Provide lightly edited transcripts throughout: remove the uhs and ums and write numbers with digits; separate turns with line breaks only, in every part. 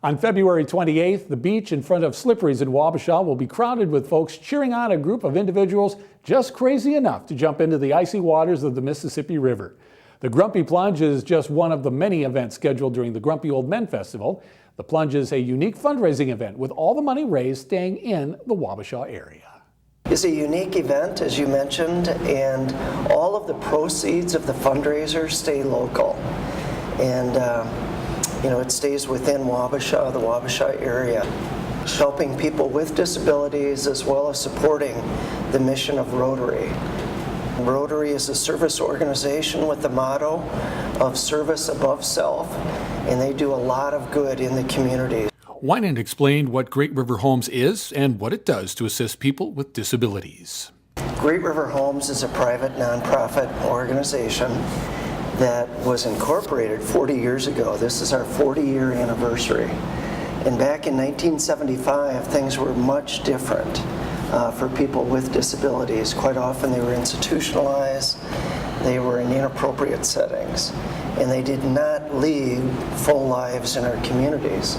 On February 28th, the beach in front of Slippery's in Wabasha will be crowded with folks cheering on a group of individuals just crazy enough to jump into the icy waters of the Mississippi River. The Grumpy Plunge is just one of the many events scheduled during the Grumpy Old Men Festival. The Plunge is a unique fundraising event with all the money raised staying in the Wabasha area.
It's a unique event, as you mentioned, and all of the proceeds of the fundraiser stay local. And it stays within Wabasha, the Wabasha area, helping people with disabilities as well as supporting the mission of Rotary. Rotary is a service organization with the motto of service above self, and they do a lot of good in the community.
Winan explained what Great River Homes is and what it does to assist people with disabilities.
Great River Homes is a private nonprofit organization that was incorporated 40 years ago. This is our 40-year anniversary. And back in 1975, things were much different for people with disabilities. Quite often they were institutionalized, they were in inappropriate settings, and they did not lead full lives in our communities.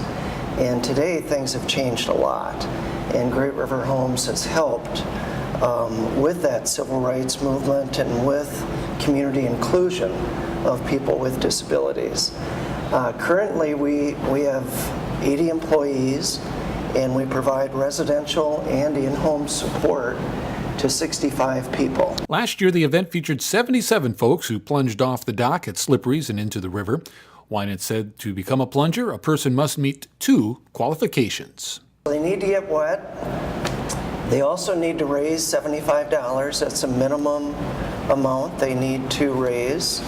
And today things have changed a lot, and Great River Homes has helped with that civil rights movement and with community inclusion of people with disabilities. Currently we have 80 employees, and we provide residential and in-home support to 65 people.
Last year, the event featured 77 folks who plunged off the dock at Slippery's and into the river. Winan said to become a plunger, a person must meet 2 qualifications.
They need to get wet. They also need to raise $75. That's a minimum amount they need to raise.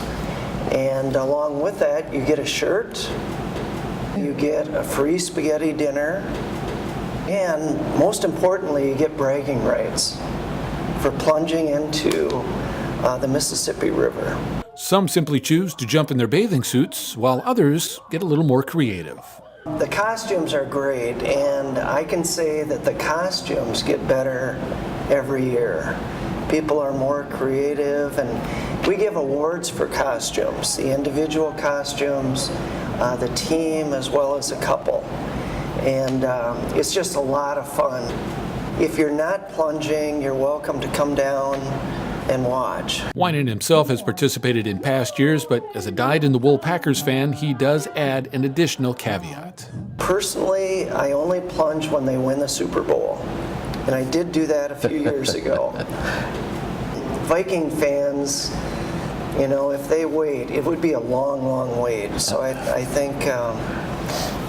And along with that, you get a shirt, you get a free spaghetti dinner, and most importantly, you get bragging rights for plunging into the Mississippi River.
Some simply choose to jump in their bathing suits, while others get a little more creative.
The costumes are great, and I can say that the costumes get better every year. People are more creative, and we give awards for costumes, the individual costumes, the team, as well as a couple. And it's just a lot of fun. If you're not plunging, you're welcome to come down and watch.
Winan himself has participated in past years, but as a dyed-in-the-wool Packers fan, he does add an additional caveat.
Personally, I only plunge when they win the Super Bowl, and I did do that a few years ago. Viking fans, if they wait, it would be a long, long wait. So I think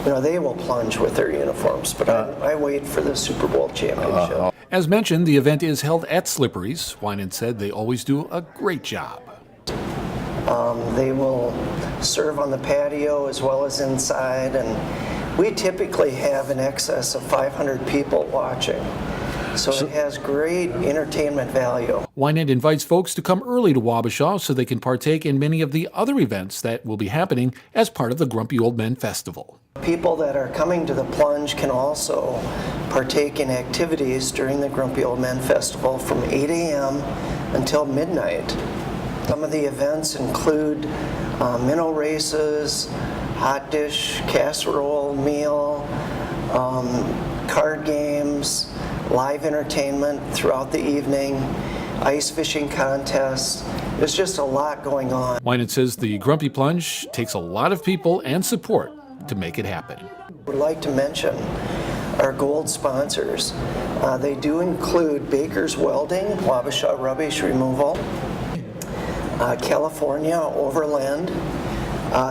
they will plunge with their uniforms, but I wait for the Super Bowl championship.
As mentioned, the event is held at Slippery's. Winan said they always do a great job.
They will serve on the patio as well as inside, and we typically have in excess of 500 people watching. So it has great entertainment value.
Winan invites folks to come early to Wabasha so they can partake in many of the other events that will be happening as part of the Grumpy Old Men Festival.
People that are coming to the Plunge can also partake in activities during the Grumpy Old Men Festival from 8 a.m. until midnight. Some of the events include minnow races, hot dish casserole meal, card games, live entertainment throughout the evening, ice fishing contests. There's just a lot going on.
Winan says the Grumpy Plunge takes a lot of people and support to make it happen.
We'd like to mention our gold sponsors. They do include Baker's Welding, Wabasha Rubbish Removal, California Overland,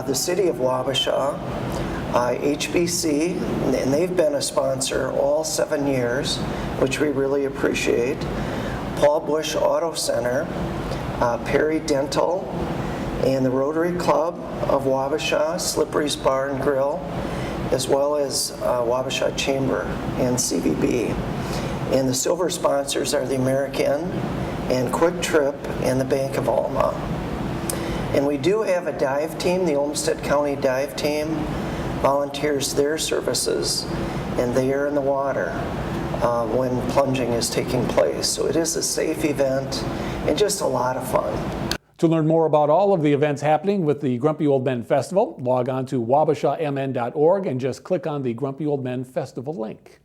the City of Wabasha, HBC, and they've been a sponsor all 7 years, which we really appreciate. Paul Bush Auto Center, Perry Dental, and the Rotary Club of Wabasha, Slippery's Bar and Grill, as well as Wabasha Chamber and CVB. And the silver sponsors are the American and Quick Trip and the Bank of Alma. And we do have a dive team. The Olmsted County Dive Team volunteers their services, and they are in the water when plunging is taking place. So it is a safe event and just a lot of fun.
To learn more about all of the events happening with the Grumpy Old Men Festival, log on to wabashamn.org and just click on the Grumpy Old Men Festival link.